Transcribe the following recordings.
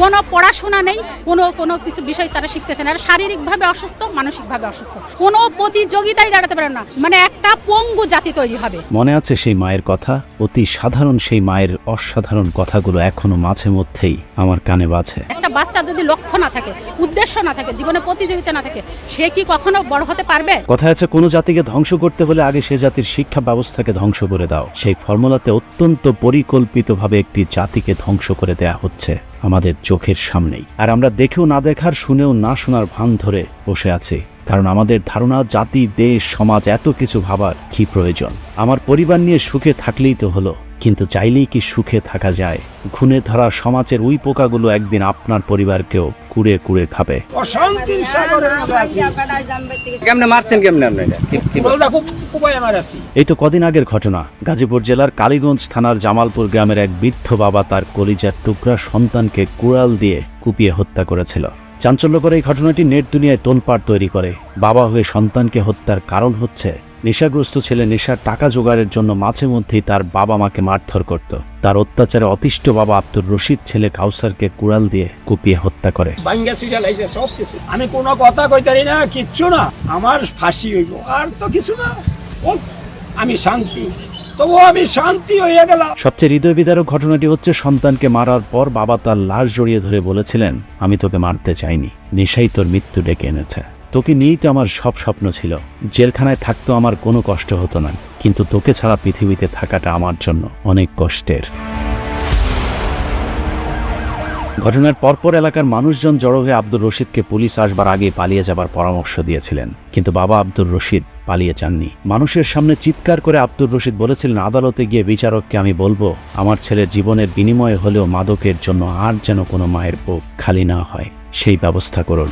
কোনো পড়াশোনা নেই, কোনো কিছু বিষয় তারা শিখতেছে না। আর শারীরিকভাবে অসুস্থ, মানসিকভাবে অসুস্থ, কোনো প্রতিযোগিতায় দাঁড়াতে পারে না, মানে একটা পঙ্গু জাতি তৈরি হবে। মনে আছে সেই মায়ের কথা? অতি সাধারণ সেই মায়ের অসাধারণ কথাগুলো এখনো মাঝে মধ্যেই আমার কানে বাজে। একটা বাচ্চা যদি লক্ষ্য না থাকে, উদ্দেশ্য না থাকে, জীবনে প্রতিযোগিতা না থাকে, সে কি কখনো বড় হতে পারবে? কথা আছে, কোনো জাতিকে ধ্বংস করতে হলে আগে সে জাতির শিক্ষা ব্যবস্থাকে ধ্বংস করে দাও। সেই ফর্মুলাতে অত্যন্ত পরিকল্পিতভাবে একটি জাতিকে ধ্বংস করে দেয়া হচ্ছে আমাদের চোখের সামনেই। আর আমরা দেখেও না দেখার, শুনেও না শোনার ভান ধরে বসে আছি, কারণ আমাদের ধারণা জাতি, দেশ, সমাজ এত কিছু ভাবার কি প্রয়োজন? আমার পরিবার নিয়ে সুখে থাকলেই তো হলো। কিন্তু চাইলেই কি সুখে থাকা যায়? ঘুণে ধরা সমাজের ওই পোকাগুলো একদিন আপনার পরিবারকেও কুড়ে কুড়ে খাবে। এই তো কদিন আগের ঘটনা, গাজীপুর জেলার কালীগঞ্জ থানার জামালপুর গ্রামের এক বৃদ্ধ বাবা তার কলিজার টুকরা সন্তানকে কুড়াল দিয়ে কুপিয়ে হত্যা করেছিল। চাঞ্চল্যকর এই ঘটনাটি নেট দুনিয়ায় তোলপাড় তৈরি করে। বাবা হয়ে সন্তানকে হত্যার কারণ হচ্ছে নেশাগ্রস্ত ছেলে নেশার টাকা জোগাড়ের জন্য মাঝে মধ্যেই তার বাবা মাকে মারধর করত। তার অত্যাচারে অতিষ্ঠ বাবা আব্দুর রশিদ ছেলে কাউসারকে কুড়াল দিয়ে কুপিয়ে হত্যা করে। আমি কোনো কথা কইতারি না, কিচ্ছু না, আমার ফাঁসি হইব, আর তো কিছু না, আমি শান্তি, তবু আমি শান্তি হয়ে গেলাম। সবচেয়ে হৃদয় বিদারক ঘটনাটি হচ্ছে সন্তানকে মারার পর বাবা তার লাশ জড়িয়ে ধরে বলেছিলেন, আমি তোকে মারতে চাইনি, নেশাই তোর মৃত্যু ডেকে এনেছে। তোকে নিয়েই তো আমার সব স্বপ্ন ছিল। জেলখানায় থাকতো আমার কোনো কষ্ট হতো না, কিন্তু তোকে ছাড়া পৃথিবীতে থাকাটা আমার জন্য অনেক কষ্টের। ঘটনার পরপর এলাকার মানুষজন জড়ো হয়ে আব্দুর রশিদকে পুলিশ আসবার আগে পালিয়ে যাবার পরামর্শ দিয়েছিলেন, কিন্তু বাবা আব্দুর রশিদ পালিয়ে যাননি। মানুষের সামনে চিৎকার করে আব্দুর রশিদ বলেছিলেন, আদালতে গিয়ে বিচারককে আমি বলবো আমার ছেলের জীবনের বিনিময়ে হলেও মাদকের জন্য আর যেন কোনো মায়ের বুক খালি না হয়, সেই ব্যবস্থা করুন।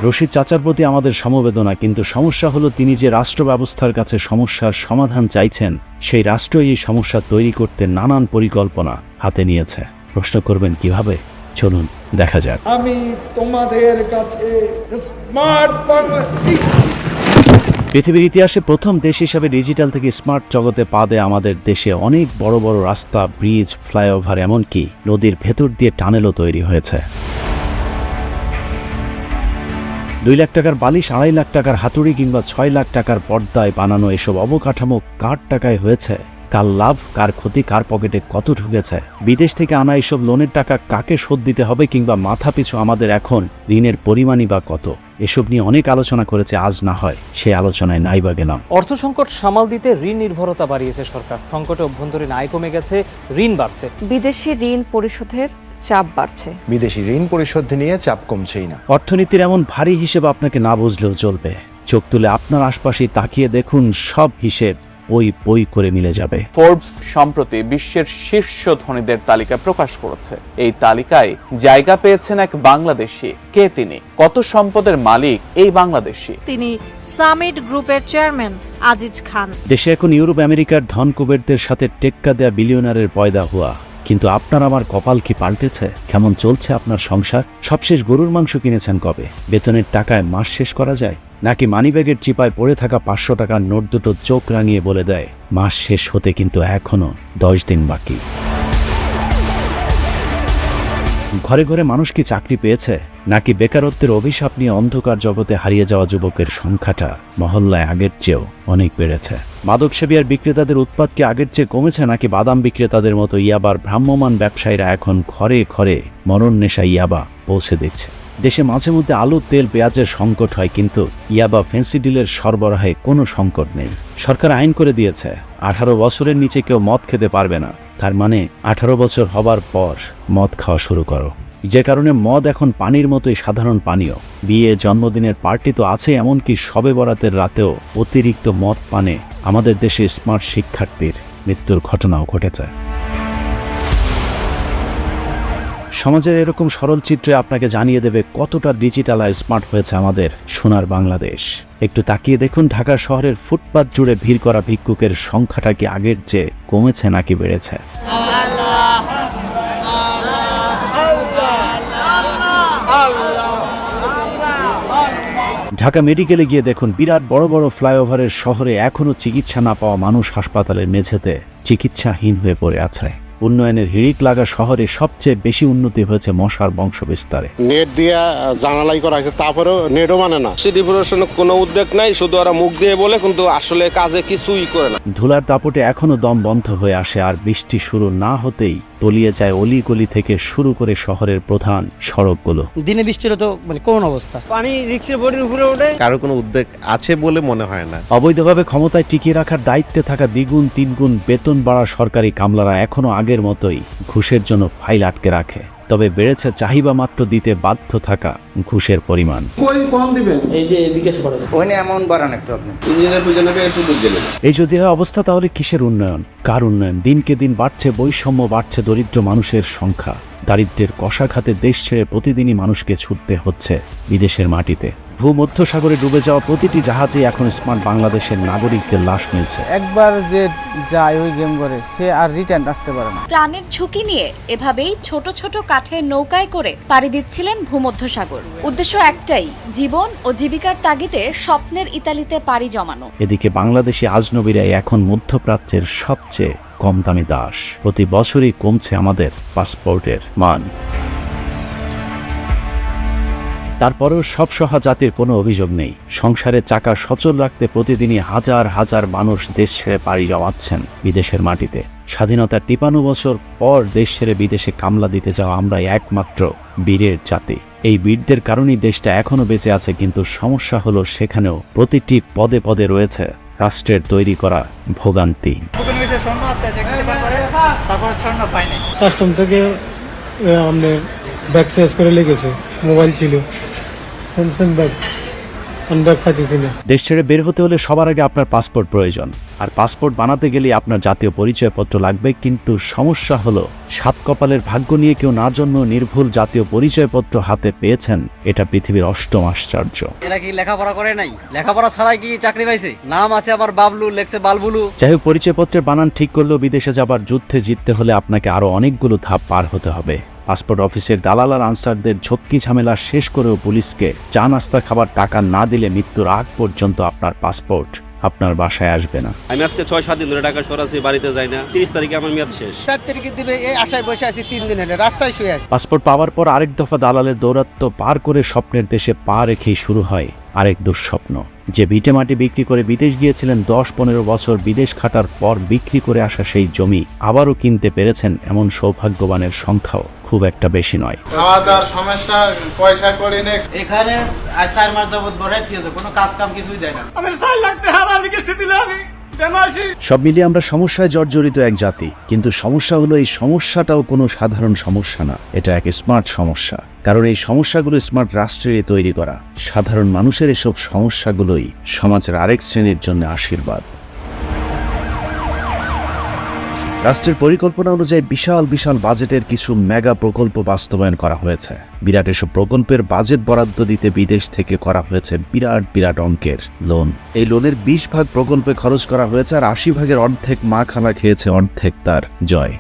রশিদ চাচার প্রতি আমাদের সমবেদনা, কিন্তু সমস্যা হলো তিনি যে রাষ্ট্র ব্যবস্থার কাছে সমস্যার সমাধান চাইছেন, সেই রাষ্ট্রই এই সমস্যা তৈরি করতে নানান পরিকল্পনা হাতে নিয়েছে। প্রশ্ন করবেন কিভাবে? চলুন দেখা যাক। আমি তোমাদের কাছে স্মার্ট বাংলাদেশ। পৃথিবীর ইতিহাসে প্রথম দেশ হিসাবে ডিজিটাল থেকে স্মার্ট জগতে পা দেয় আমাদের দেশে অনেক বড় বড় রাস্তা, ব্রিজ, ফ্লাইওভার, এমনকি নদীর ভেতর দিয়ে টানেলও তৈরি হয়েছে। 2 লাখ টাকার বালিশ, 2.5 লাখ টাকার হাতুড়ি কিংবা 6 লাখ টাকার পর্দায় বানানো এসব অবকাঠামো কার টাকায় হয়েছে? কার লাভ, কার ক্ষতি, কার পকেটে কত ঢুকেছে? বিদেশ থেকে আনা এসব লোনের টাকা কাকে শোধ দিতে হবে, কিংবা মাথা পিছু আমাদের এখন ঋণের পরিমাণই বা কত? এসব নিয়ে অনেক আলোচনা করেছে, আজ না হয় সে আলোচনায় নাই বা গেলাম। অর্থ সংকট সামাল দিতে ঋণ নির্ভরতা বাড়িয়েছে সরকার। সংকটে অভ্যন্তরীণ আয় কমে গেছে, ঋণ বাড়ছে। বিদেশি ঋণ পরিশোধের চাপ বাড়ছে। বিদেশি ঋণ পরিশোধ নিয়ে চাপ কমছেই না। অর্থনীতির এমন ভারী হিসেব আপনাকে না বুঝলেও চলবে। চোখ তুলে আপনার আশপাশে তাকিয়ে দেখুন, সব হিসেব বই করে মিলে যাবে। ফোর্বস সম্প্রতি বিশ্বের শীর্ষ ধনীদের তালিকা প্রকাশ করেছে। এই তালিকায় জায়গা পেয়েছেন এক বাংলাদেশি। কে তিনি? কত সম্পদের মালিক এই বাংলাদেশি? তিনি সামিট গ্রুপের চেয়ারম্যান আজিজ খান। দেশে এখন ইউরোপ আমেরিকার ধন কুবেরদের সাথে টেক্কা দেয়া বিলিয়নারের পয়দা হওয়া, কিন্তু আপনার আমার কপাল কি পাল্টেছে? কেমন চলছে আপনার সংসার? সবশেষ গরুর মাংস কিনেছেন কবে? বেতনের টাকায় মাস শেষ করা যায়? নাকি মানিব্যাগের চিপায় পড়ে থাকা 500 টাকার নোট দুটো চোখ রাঙিয়ে বলে দেয় মাস শেষ হতে কিন্তু এখনো 10 দিন বাকি? ঘরে ঘরে মানুষ কি চাকরি পেয়েছে, নাকি বেকারত্বের অভিশাপ নিয়ে অন্ধকার জগতে হারিয়ে যাওয়া যুবকের সংখ্যাটা মহল্লায় আগের চেয়েও অনেক বেড়েছে? মাদকসেবী আর বিক্রেতাদের উৎপাদ কি আগের চেয়ে কমেছে, নাকি বাদাম বিক্রেতাদের মতো ইয়াবার ভ্রাম্যমান ব্যবসায়ীরা এখন ঘরে ঘরে মরণ নেশা ইয়াবা পৌঁছে দিচ্ছে? দেশে মাঝে মধ্যে আলু, তেল, পেঁয়াজের সংকট হয়, কিন্তু ইয়াবা ফেন্সিডিলের সরবরাহে কোনো সংকট নেই। সরকার আইন করে দিয়েছে 18 বছরের নিচে কেউ মদ খেতে পারবে না। তার মানে 18 বছর হবার পর মদ খাওয়া শুরু করো। যে কারণে মদ এখন পানির মতোই সাধারণ পানীয়। বিয়ে, জন্মদিনের পার্টি তো আছে, এমনকি শবে বরাতের রাতেও অতিরিক্ত মদ পানে আমাদের দেশে স্মার্ট শিক্ষার্থীর মৃত্যুর ঘটনাও ঘটেছে। সমাজের এরকম সরল চিত্রে আপনাকে জানিয়ে দেবে কতটা ডিজিটাল আর স্মার্ট হয়েছে আমাদের সোনার বাংলাদেশ। একটু তাকিয়ে দেখুন, ঢাকা শহরের ফুটপাত জুড়ে ভিড় করা ভিক্ষুকের সংখ্যাটা কি আগের চেয়ে কমেছে নাকি বেড়েছে? ঢাকা মেডিকেলে গিয়ে দেখুন, বিরাট বড় বড় ফ্লাইওভারের শহরে এখনো চিকিৎসা না পাওয়া মানুষ হাসপাতালের মেঝেতে চিকিৎসাহীন হয়ে পড়ে আছে। উন্নয়নের হিড়িক লাগা শহরে সবচেয়ে বেশি উন্নতি হয়েছে মশার বংশ বিস্তারে। নেট দিয়া জানালাই করা হয়েছে, তারপরেও নেটও মানে না। সিটি প্রশাসনের কোনো উদ্যোগ নাই, শুধু ওরা মুখ দিয়ে বলে কিন্তু আসলে কাজে কিছুই করে না। ধুলার দাপটে এখনো দম বন্ধ হয়ে আসে, আর বৃষ্টি শুরু না হতেই তলিয়ে যায় অলিগলি থেকে শুরু করে শহরের প্রধান সড়কগুলো। দিনে বৃষ্টি হলে তো কোন অবস্থা, পানি রিক্সের বডির উপরে ওঠে। কারো কোনো উদ্যোগ আছে বলে মনে হয় না। অবৈধভাবে ক্ষমতায় টিকিয়ে রাখার দায়িত্বে থাকা দ্বিগুণ তিনগুণ বেতন বাড়া সরকারি কামলারা এখনো আগের মতোই ঘুষের জন্য ফাইল আটকে রাখে। তবে বেড়েছে চাহিদা মাত্র দিতে বাধ্য থাকা ঘুষের পরিমাণ। এই যদি হয় অবস্থা, তাহলে কিসের উন্নয়ন, কার উন্নয়ন? দিনকে দিন বাড়ছে বৈষম্য, বাড়ছে দরিদ্র মানুষের সংখ্যা। দারিদ্র্যের কষাঘাতে দেশ ছেড়ে প্রতিদিনই মানুষকে ছুটতে হচ্ছে বিদেশের মাটিতে। ভূমধ্যসাগরে ডুবে যাওয়া প্রতিটি জাহাজে এখন স্মার্ট বাংলাদেশের নাগরিকদের লাশ মিলছে। একবার যে যায় ওই গেম করে সে আর রিটার্ন আসতে পারে না। প্রাণের ঝুঁকি নিয়ে এভাবেই ছোট ছোট কাঠের নৌকায় করে পাড়ি দিচ্ছিলেন ভূমধ্যসাগর। উদ্দেশ্য একটাই, জীবন ও জীবিকার তাগিদে স্বপ্নের ইতালিতে পাড়ি জমানো। এদিকে বাংলাদেশি আজনবীরাই এখন মধ্যপ্রাচ্যের সবচেয়ে কম দামি দাস। প্রতি বছরই কমছে আমাদের পাসপোর্টের মান। তারপরেও সব সহা জাতির কোনো অভিযোগ নেই। সংসারের চাকা সচল রাখতে প্রতিদিনই হাজার হাজার মানুষ দেশ ছেড়ে পাড়ি জমাচ্ছেন বিদেশের মাটিতে। স্বাধীনতার 53 বছর পর দেশ ছেড়ে বিদেশে কামলা দিতে যাওয়া আমরাই একমাত্র বীরের জাতি। এই বীরদের কারণেই দেশটা এখনো বেঁচে আছে, কিন্তু সমস্যা হলো সেখানেও প্রতিটি পদে পদে রয়েছে রাষ্ট্রের তৈরি করা ভোগান্তি। কাস্টম থেকে আপনি ব্যাগ শেষ করে লেগেছে, মোবাইল ছিল, স্যামসাং ব্যাগ, ব্যাগ খাইতেছি না। দেশ ছেড়ে বের হতে হলে সবার আগে আপনার পাসপোর্ট প্রয়োজন, আর পাসপোর্ট বানাতে গেলে আপনার জাতীয় পরিচয়পত্র লাগবে। কিন্তু সমস্যা হলো, সাত কপালের ভাগ্য নিয়ে কেউ না জন্ম নির্ভুল জাতীয় পরিচয়পত্র হাতে পেয়েছেন, এটা পৃথিবীর অষ্টম আশ্চর্য। এরা কি লেখাপড়া করে নাই? লেখাপড়া ছাড়াই কি চাকরি পাইছে? নাম আছে আবার বাবলু, লেখছে বালবুলু। যাই হোক, পরিচয়পত্রের বানান ঠিক করলেও বিদেশে যাবার যুদ্ধে জিততে হলে আপনাকে আরো অনেকগুলো ধাপ পার হতে হবে। পাসপোর্ট অফিসের দালাল আর আনসারদের ঝক্কি ঝামেলা শেষ করেও পুলিশকে চা নাস্তা খাবার টাকা না দিলে মৃত্যুর আগ পর্যন্ত আপনার পাসপোর্ট আপনার বাসায় আসবে না। আমি আজকে 6-7 দিন ধরে ঢাকা শহর আছি, বাড়িতে যাই না। 30 তারিখে আমার মেয়াদ শেষ। 4 তারিখে দিবে, এই আশায় বসে আছি 3 দিন হলে, রাস্তায় শুয়ে আছি। পাসপোর্ট পাওয়ার পর আরেক দফা দালালের দৌরাত্ম্য পার করে স্বপ্নের দেশে পা রেখেই শুরু হয় আরেক দুঃস্বপ্ন। যে ভিটে মাটি বিক্রি করে বিদেশ গিয়েছিলেন, 10-15 বছর বিদেশ খাটার পর বিক্রি করে আসা সেই জমি আবারও কিনতে পেরেছেন, এমন সৌভাগ্যবানের সংখ্যাও খুব একটা বেশি নয়। খাওয়া দাওয়ার সমস্যা, পয়সা করি না। এখানে 4 মাস যাবত বড়াই থিয়েছে, কোনো কাজ কাম কিছুই দেয় না। আমার 4 লাখ টাকা আমি কিস্তি দিলে আমি সব মিলিয়ে আমরা সমস্যায় জর্জরিত এক জাতি, কিন্তু সমস্যা হলো এই সমস্যাটাও কোনো সাধারণ সমস্যা না, এটা এক স্মার্ট সমস্যা। কারণ এই সমস্যাগুলো স্মার্ট রাষ্ট্রেরই তৈরি করা। সাধারণ মানুষের এসব সমস্যাগুলোই সমাজের আরেক শ্রেণীর জন্য আশীর্বাদ। রাষ্ট্রের পরিকল্পনা অনুযায়ী বিশাল বিশাল বাজেটের কিছু মেগা প্রকল্প বাস্তবায়ন করা হয়েছে। বিরাট এসব প্রকল্পের বাজেট বরাদ্দ দিতে বিদেশ থেকে করা হয়েছে বিরাট বিরাট অঙ্কের লোন। এই লোনের 20 ভাগ প্রকল্পে খরচ করা হয়েছে, আর 80 ভাগের অর্ধেক মা খানা খেয়েছে, অর্ধেক তার জয়।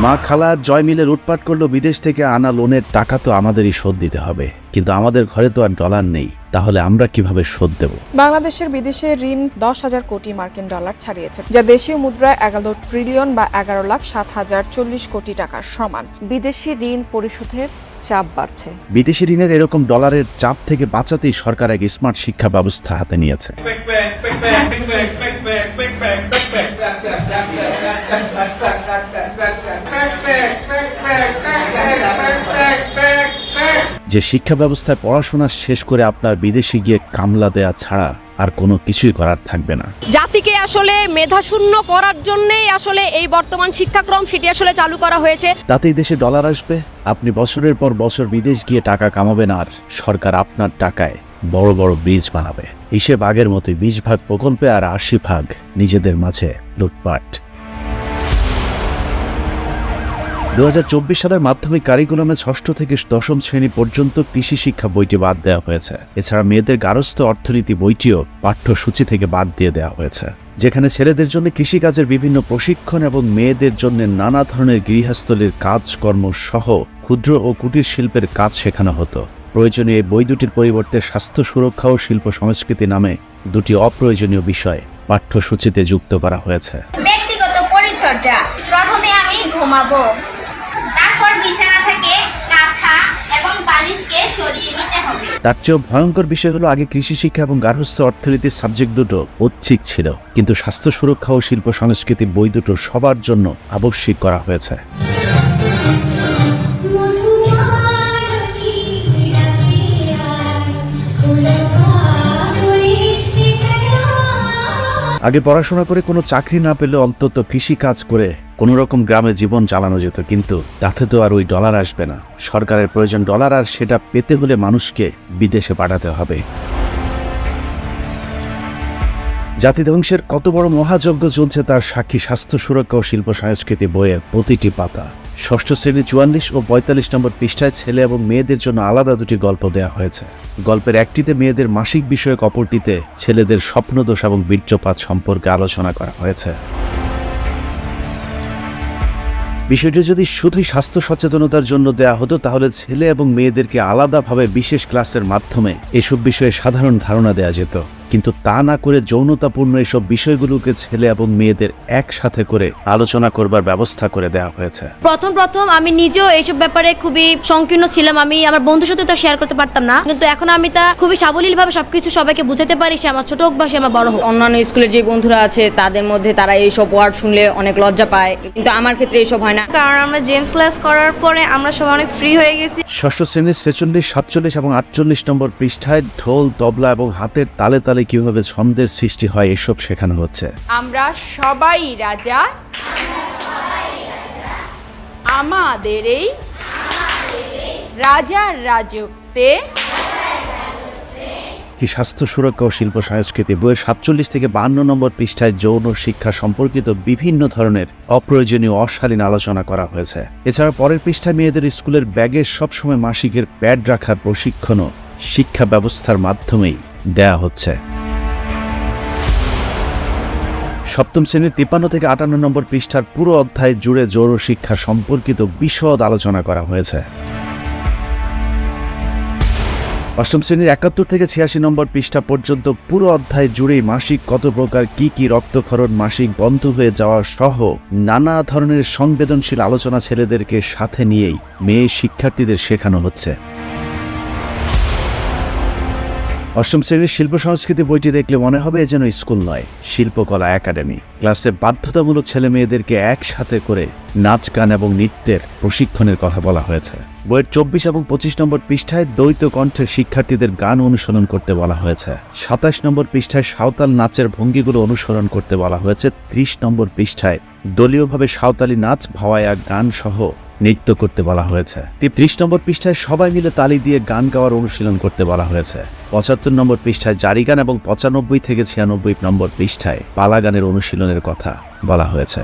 মা খালার জয় মিলে লুটপাট করলো বিদেশ থেকে আনা লোনের টাকা তো আমাদেরই শোধ দিতে হবে, কিন্তু আমাদের ঘরে তো আর ডলার নেই, তাহলে আমরা কিভাবে শোধ দেব? বাংলাদেশের বিদেশে ঋণ 10,000 কোটি মার্কিন ডলার ছাড়িয়েছে, যা দেশীয় মুদ্রায় 11 ট্রিলিয়ন বা 11,07,040 কোটি টাকার সমান। বিদেশি ঋণ পরিশোধের চাপ বাড়ছে। বিদেশি ঋণের এরকম ডলারের চাপ থেকে বাঁচাতেই সরকার এক স্মার্ট শিক্ষা ব্যবস্থা হাতে নিয়েছে। যে শিক্ষা ব্যবস্থায় পড়াশোনা শেষ করে আপনার বিদেশে গিয়ে কামলা দেয়া ছাড়া আর কোনো কিছুই করার থাকবে না। জাতিকে আসলে মেধাশূন্য করার জন্যই আসলে এই বর্তমান শিক্ষাক্রম সেটি আসলে চালু করা হয়েছে। তাতেই দেশে ডলার আসবে, আপনি বছরের পর বছর বিদেশ গিয়ে টাকা কামাবেন, আর সরকার আপনার টাকায় বড় বড় ব্রিজ বানাবে। হিসেব আগের মতোই, 20 ভাগ প্রকল্পে আর 80 ভাগ নিজেদের মাঝে লুটপাট। 2024 সালের মাধ্যমিক কারিকুলামে 6ষ্ঠ থেকে 10ম শ্রেণী পর্যন্ত কৃষি শিক্ষা বইটি বাদ দেওয়া হয়েছে। এছাড়া মেয়েদের গার্হস্থ্য অর্থনীতি বইটিও পাঠ্যসূচি থেকে বাদ দিয়ে দেওয়া হয়েছে, যেখানে ছেলেদের জন্য কৃষিকাজের বিভিন্ন প্রশিক্ষণ এবং মেয়েদের জন্য নানা ধরনের গৃহস্থলীর কাজকর্ম সহ ক্ষুদ্র ও কুটির শিল্পের কাজ শেখানো হতো। প্রয়োজনীয় এই বই দুটির পরিবর্তে স্বাস্থ্য সুরক্ষা ও শিল্প সংস্কৃতি নামে দুটি অপ্রয়োজনীয় বিষয় পাঠ্যসূচিতে যুক্ত করা হয়েছে। পরিচর্যা। প্রথমে আমি ঘুমাবো, তারপর বিছানা থেকে কাঁথা এবং বালিশকে সরিয়ে নিতে হবে। তার চেয়েও ভয়ঙ্কর বিষয় হলো আগে কৃষি শিক্ষা এবং গার্হস্থ্য অর্থনীতির সাবজেক্ট দুটো ঐচ্ছিক ছিল, কিন্তু স্বাস্থ্য সুরক্ষা ও শিল্প সংস্কৃতি বই দুটো সবার জন্য আবশ্যিক করা হয়েছে। আগে পড়াশোনা করে কোনো চাকরি না পেলে অন্তত কৃষি কাজ করে কোনো রকম গ্রামে জীবন চালানো যেত, কিন্তু তাতে তো আর ওই ডলার আসবে না। সরকারের প্রয়োজন ডলার, আর সেটা পেতে হলে মানুষকে বিদেশে পাঠাতে হবে। জাতি ধ্বংসের কত বড় মহাযজ্ঞ চলছে তার সাক্ষী স্বাস্থ্য সুরক্ষা ও শিল্প সংস্কৃতি বইয়ের প্রতিটি পাতা। ষষ্ঠ শ্রেণী 44 ও 45 নম্বর পৃষ্ঠায় ছেলে এবং মেয়েদের জন্য আলাদা দুটি গল্প দেওয়া হয়েছে। গল্পের একটিতে মেয়েদের মাসিক বিষয়ক, অপরটিতে ছেলেদের স্বপ্নদোষ এবং বীর্যপাত সম্পর্কে আলোচনা করা হয়েছে। বিষয়টি যদি শুধুই স্বাস্থ্য সচেতনতার জন্য দেয়া হতো তাহলে ছেলে এবং মেয়েদেরকে আলাদাভাবে বিশেষ ক্লাসের মাধ্যমে এসব বিষয়ে সাধারণ ধারণা দেওয়া যেত, কিন্তু তা না করে যৌনতাপূর্ণ এসব বিষয়গুলোকে ছেলে এবং মেয়েদের একসাথে করে আলোচনা করবার ব্যবস্থা করে দেওয়া হয়েছে। প্রথম আমি নিজেও এইসব ব্যাপারে খুবই সংকীর্ণ ছিলাম। আমি আমার বন্ধুর সাথে তো শেয়ার করতে পারতাম না, কিন্তু এখন আমি তা খুবই সাবলীলভাবে সবকিছু সবাইকে বুঝাতে পারি, সে আমার ছোট হোক বা সে আমার বড় হোক। অন্যান্য স্কুলের যে বন্ধুরা আছে তাদের মধ্যে তারা এইসব ওয়ার্ড শুনলে অনেক লজ্জা পায়, কিন্তু আমার ক্ষেত্রে এইসব হয় না, কারণ আমরা জেমস ক্লাস করার পরে আমরা সবাই অনেক ফ্রি হয়ে গেছি। ষষ্ঠ শ্রেণীর 46, 47 এবং 48 নম্বর পৃষ্ঠায় ঢোল, তবলা এবং হাতের তালে তালে কিভাবে ছন্দের সৃষ্টি হয় এসব শেখানো হচ্ছে। আমরা সবাই রাজা, আমাদের এই রাজার রাজত্বে। কি স্বাস্থ্য সুরক্ষা ও শিল্প সংস্কৃতি বইয়ের 47 থেকে 52 নম্বর পৃষ্ঠায় যৌন শিক্ষা সম্পর্কিত বিভিন্ন ধরনের অপ্রয়োজনীয় অশালীন আলোচনা করা হয়েছে। এছাড়া পরের পৃষ্ঠায় মেয়েদের স্কুলের ব্যাগে সবসময় মাসিকের প্যাড রাখার প্রশিক্ষণও শিক্ষা ব্যবস্থার মাধ্যমেই দেয়া হচ্ছে। সপ্তম শ্রেণীর 53 থেকে 58 নম্বর পৃষ্ঠার পুরো অধ্যায় জুড়ে যৌন শিক্ষা সম্পর্কিত বিশদ আলোচনা করা হয়েছে। অষ্টম শ্রেণীর 71 থেকে 86 নম্বর পৃষ্ঠা পর্যন্ত পুরো অধ্যায় জুড়েই মাসিক কত প্রকার, কি রক্তক্ষরণ, মাসিক বন্ধ হয়ে যাওয়া সহ নানা ধরনের সংবেদনশীল আলোচনা ছেলেদেরকে সাথে নিয়েই মেয়ে শিক্ষার্থীদের শেখানো হচ্ছে। অষ্টম শ্রেণীর শিল্প সংস্কৃতি বইটি দেখলে মনে হবে যেন স্কুল নয়, শিল্পকলা একাডেমি। ক্লাসে বাধ্যতামূলক ছেলে মেয়েদেরকে একসাথে করে নাচ, গান এবং নৃত্যের প্রশিক্ষণের কথা বলা হয়েছে। বইয়ের 24 এবং 25 নম্বর পৃষ্ঠায় দ্বৈত কণ্ঠে শিক্ষার্থীদের গান অনুসরণ করতে বলা হয়েছে। 27 নম্বর পৃষ্ঠায় সাঁওতাল নাচের ভঙ্গিগুলো অনুসরণ করতে বলা হয়েছে। 30 নম্বর পৃষ্ঠায় দলীয়ভাবে সাঁওতালি নাচ, ভাওয়াইয়া গান সহ নৃত্য করতে বলা হয়েছে। 30 নম্বর পৃষ্ঠায় সবাই মিলে তালি দিয়ে গান গাওয়ার অনুশীলন করতে বলা হয়েছে। 75 নম্বর পৃষ্ঠায় জারি গান এবং 95 থেকে 96 নম্বর পৃষ্ঠায় পালা গানের অনুশীলনের কথা বলা হয়েছে।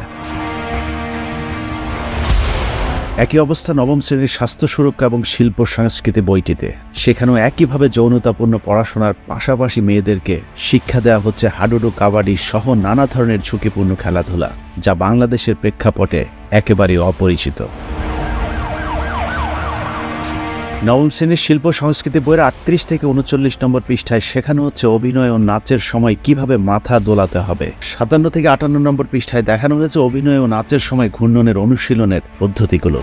একই অবস্থা নবম শ্রেণীর স্বাস্থ্য সুরক্ষা এবং শিল্প সংস্কৃতি বইটিতে। সেখানেও একইভাবে যৌনতাপূর্ণ পড়াশোনার পাশাপাশি মেয়েদেরকে শিক্ষা দেওয়া হচ্ছে হাডুডু, কাবাডি সহ নানা ধরনের ঝুঁকিপূর্ণ খেলাধুলা, যা বাংলাদেশের প্রেক্ষাপটে একেবারেই অপরিচিত। নবম শ্রেণীর শিল্প সংস্কৃতি বইয়ের 38 থেকে 39 নম্বর পৃষ্ঠায় শেখানো হচ্ছে অভিনয় ও নাচের সময় কিভাবে মাথা দোলাতে হবে। 57 থেকে 58 নম্বর পৃষ্ঠায় দেখানো হয়েছে অভিনয় ও নাচের সময় ঘূর্ণনের অনুশীলনের পদ্ধতিগুলো।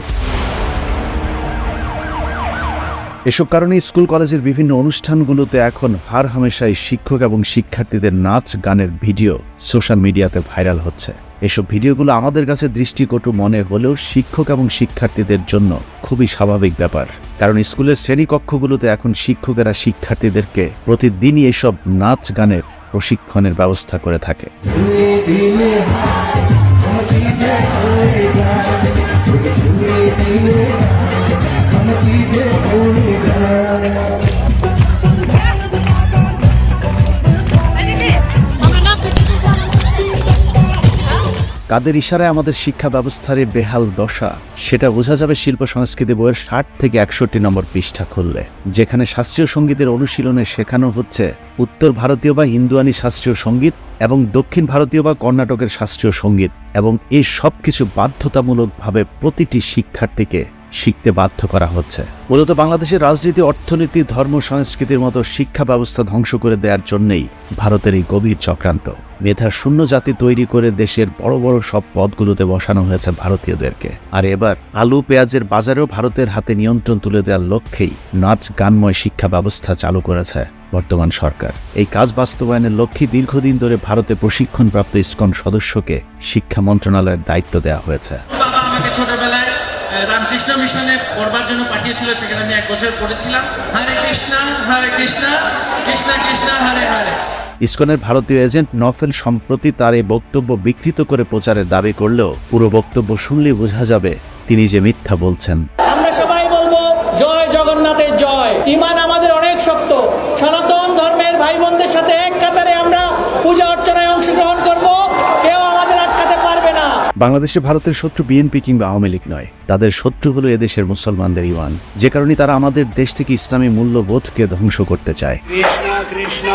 এসব কারণে স্কুল কলেজের বিভিন্ন অনুষ্ঠানগুলোতে এখন হার হামেশাই শিক্ষক এবং শিক্ষার্থীদের নাচ, গানের ভিডিও সোশ্যাল মিডিয়াতে ভাইরাল হচ্ছে। এসব ভিডিওগুলো আমাদের কাছে দৃষ্টিকটু মনে হলেও শিক্ষক এবং শিক্ষার্থীদের জন্য খুবই স্বাভাবিক ব্যাপার, কারণ স্কুলের শ্রেণীকক্ষগুলোতে এখন শিক্ষকেরা শিক্ষার্থীদেরকে প্রতিদিনই এসব নাচ, গানের প্রশিক্ষণের ব্যবস্থা করে থাকে। কাদের ইশারায় আমাদের শিক্ষা ব্যবস্থার এই বেহাল দশা সেটা বোঝা যাবে শিল্প সংস্কৃতি বইয়ের 60 থেকে 61 নম্বর পৃষ্ঠা খুললে, যেখানে শাস্ত্রীয় সঙ্গীতের অনুশীলনে শেখানো হচ্ছে উত্তর ভারতীয় বা হিন্দুয়ানি শাস্ত্রীয় সঙ্গীত এবং দক্ষিণ ভারতীয় বা কর্ণাটকের শাস্ত্রীয় সঙ্গীত, এবং এই সব কিছু বাধ্যতামূলকভাবে প্রতিটি শিক্ষার্থীকে শিখতে বাধ্য করা হচ্ছে। মূলত বাংলাদেশের রাজনীতি, অর্থনীতি, ধর্ম, সংস্কৃতির মতো শিক্ষা ব্যবস্থা ধ্বংস করে দেওয়ার জন্যই ভারতের এই গভীর চক্রান্ত। মেধা শূন্য জাতি তৈরি করে দেশের বড় বড় সব পদগুলোতে বসানো হয়েছে ভারতীয়দেরকে। আর এবার আলু পেঁয়াজের বাজারেও ভারতের হাতে নিয়ন্ত্রণ তুলে দেওয়ার লক্ষ্যেই নাচ গানময় শিক্ষা ব্যবস্থা চালু করেছে বর্তমান সরকার। এই কাজ বাস্তবায়নের লক্ষ্যে দীর্ঘদিন ধরে ভারতে প্রশিক্ষণপ্রাপ্ত ইসকন সদস্যকে শিক্ষা মন্ত্রণালয়ের দায়িত্ব দেওয়া হয়েছে। বাবা আমাকে ছোটবেলায় রামকৃষ্ণ মিশনে পড়বার জন্য পাঠিয়েছিল, সেখানে আমি 1 বছর পড়েছিলাম। হরে কৃষ্ণ কৃষ্ণ কৃষ্ণ হরে হরে। ইসকনের ভারতীয় এজেন্ট নফেল সম্প্রতি তার এই বক্তব্য বিকৃত করে প্রচারের দাবি করলেও পুরো বক্তব্য শুনলেই বোঝা যাবে তিনি যে মিথ্যা বলছেন। আমরা সবাই বলবো জয় জগন্নাথের জয়। ঈমান আমাদের অনেক শক্ত। সনাতন ধর্মের ভাই বোনদের সাথে এক কাতারে আমরা পূজা অর্চনায় অংশগ্রহণ করব, কেউ আমাদের আটকাতে পারবে না। বাংলাদেশে ভারতের শত্রু বিএনপি কিংবা আওয়ামী লীগ নয়, তাদের শত্রু হলো এদেশের মুসলমানদের ঈমান, যে কারণে তারা আমাদের দেশ থেকে ইসলামী মূল্যবোধকে ধ্বংস করতে চায়। কৃষ্ণ কৃষ্ণ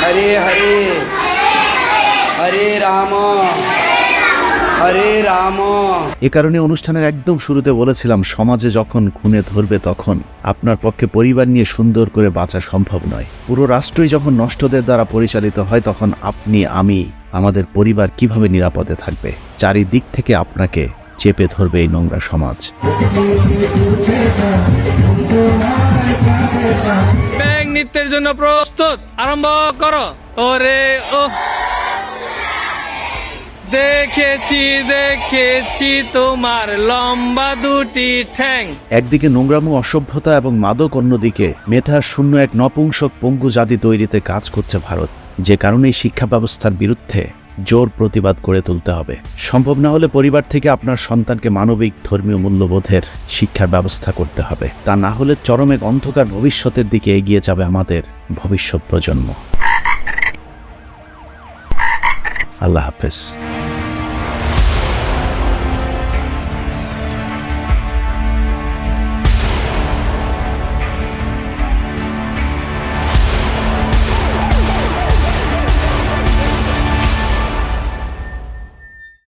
হরে হরে হরে রাম হরে রাম। এ কারণে অনুষ্ঠানের একদম শুরুতে বলেছিলাম, সমাজে যখন খুনে ধরবে তখন আপনার পক্ষে পরিবার নিয়ে সুন্দর করে বাঁচা সম্ভব নয়। পুরো রাষ্ট্রই যখন নষ্টদের দ্বারা পরিচালিত হয় তখন আপনি, আমি, আমাদের পরিবার কিভাবে নিরাপদে থাকবে? চারিদিক থেকে আপনাকে চেপে ধরবে এই নোংরা সমাজ। ব্যাং নৃত্যের জন্য প্রস্তুত, আরম্ভ করো। ওরে ও দেখেছি তোমার লম্বা দুটি ঠ্যাং। একদিকে নোংরামো, অসভ্যতা এবং মাদক, অন্যদিকে মেধা শূন্য এক নপুংসক পঙ্গু জাতি তৈরিতে কাজ করছে ভারত, যে কারণে শিক্ষা ব্যবস্থার বিরুদ্ধে জোর প্রতিবাদ করে তুলতে হবে। সম্ভব না হলে পরিবার থেকে আপনার সন্তানকে মানবিক ধর্মীয় মূল্যবোধের শিক্ষার ব্যবস্থা করতে হবে। তা না হলে চরম এক অন্ধকার ভবিষ্যতের দিকে এগিয়ে যাবে আমাদের ভবিষ্যৎ প্রজন্ম। আল্লাহ হাফেজ।